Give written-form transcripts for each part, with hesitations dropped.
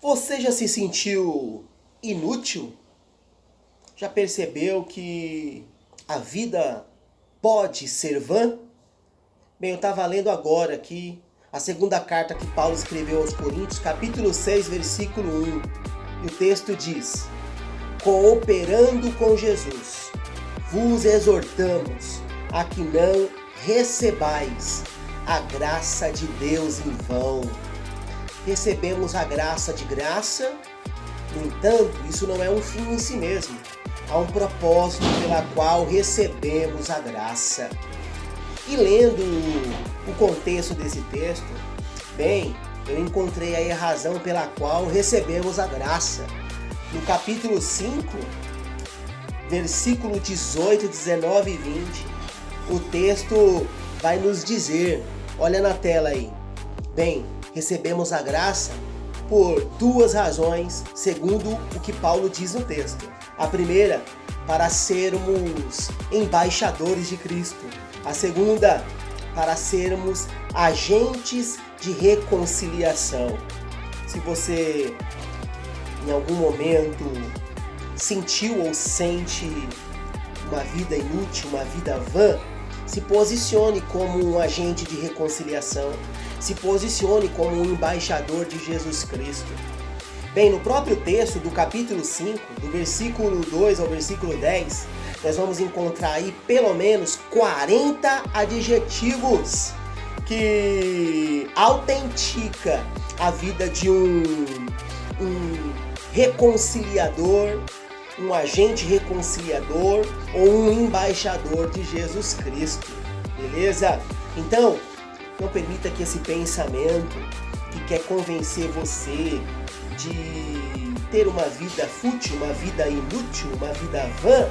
Você já se sentiu inútil? Já percebeu que a vida pode ser vã? Bem, eu estava lendo agora aqui a segunda carta que Paulo escreveu aos Coríntios, capítulo 6, versículo 1. E o texto diz: cooperando com Jesus, vos exortamos a que não recebais a graça de Deus em vão. Recebemos a graça de graça, no entanto, isso não é um fim em si mesmo. Há um propósito pela qual recebemos a graça. E lendo o contexto desse texto, bem, eu encontrei aí a razão pela qual recebemos a graça. No capítulo 5, versículo 18, 19 e 20, o texto vai nos dizer, olha na tela aí, bem, recebemos a graça por duas razões, segundo o que Paulo diz no texto. A primeira, para sermos embaixadores de Cristo. A segunda, para sermos agentes de reconciliação. Se você em algum momento sentiu ou sente uma vida inútil, uma vida vã, se posicione como um agente de reconciliação. Se posicione como um embaixador de Jesus Cristo. Bem, no próprio texto do capítulo 5, do versículo 2 ao versículo 10, nós vamos encontrar aí pelo menos 40 adjetivos que autentica a vida de um reconciliador, um agente reconciliador ou um embaixador de Jesus Cristo. Beleza? Então, não permita que esse pensamento que quer convencer você de ter uma vida fútil, uma vida inútil, uma vida vã,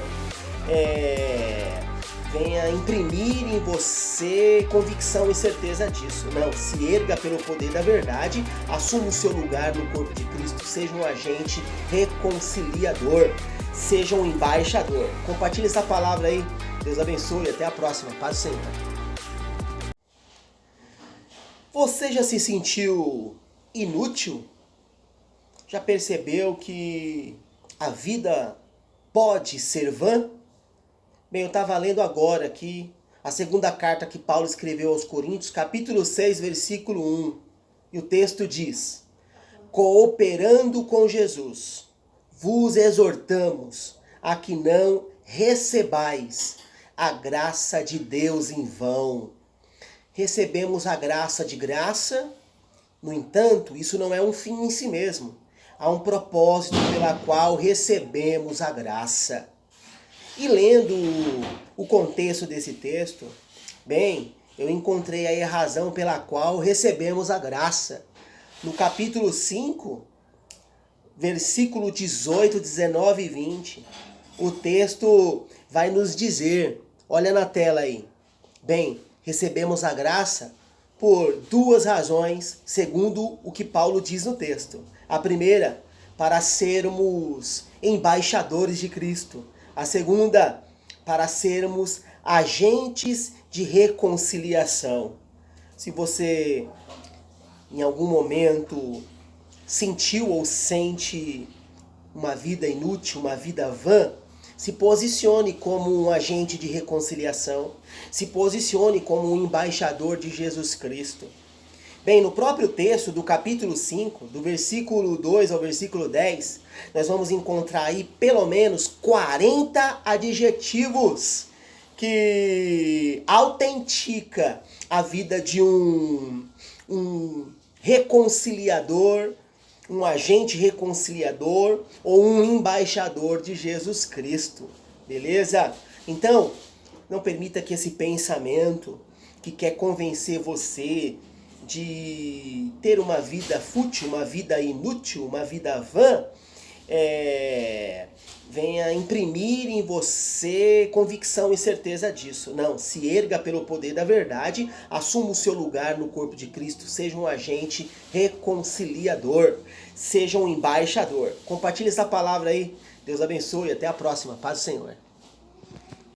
venha imprimir em você convicção e certeza disso. Não, se erga pelo poder da verdade, assuma o seu lugar no corpo de Cristo, seja um agente reconciliador, seja um embaixador. Compartilhe essa palavra aí. Deus abençoe, até a próxima. Paz do Senhor. Você já se sentiu inútil? Já percebeu que a vida pode ser vã? Bem, eu estava lendo agora aqui a segunda carta que Paulo escreveu aos Coríntios, capítulo 6, versículo 1. E o texto diz: cooperando com Jesus, vos exortamos a que não recebais a graça de Deus em vão. Recebemos a graça de graça, no entanto, isso não é um fim em si mesmo. Há um propósito pela qual recebemos a graça. E lendo o contexto desse texto, bem, eu encontrei aí a razão pela qual recebemos a graça. No capítulo 5, versículo 18, 19 e 20, o texto vai nos dizer, olha na tela aí, bem, recebemos a graça por duas razões, segundo o que Paulo diz no texto. A primeira, para sermos embaixadores de Cristo. A segunda, para sermos agentes de reconciliação. Se você em algum momento sentiu ou sente uma vida inútil, uma vida vã, se posicione como um agente de reconciliação. Se posicione como um embaixador de Jesus Cristo. Bem, no próprio texto do capítulo 5, do versículo 2 ao versículo 10, nós vamos encontrar aí pelo menos 40 adjetivos que autentica a vida de um reconciliador, um agente reconciliador ou um embaixador de Jesus Cristo. Beleza? Então, não permita que esse pensamento que quer convencer você de ter uma vida fútil, uma vida inútil, uma vida vã, venha imprimir em você convicção e certeza disso. Não, se erga pelo poder da verdade, assuma o seu lugar no corpo de Cristo, seja um agente reconciliador, seja um embaixador. Compartilhe essa palavra aí. Deus abençoe, até a próxima. Paz do Senhor.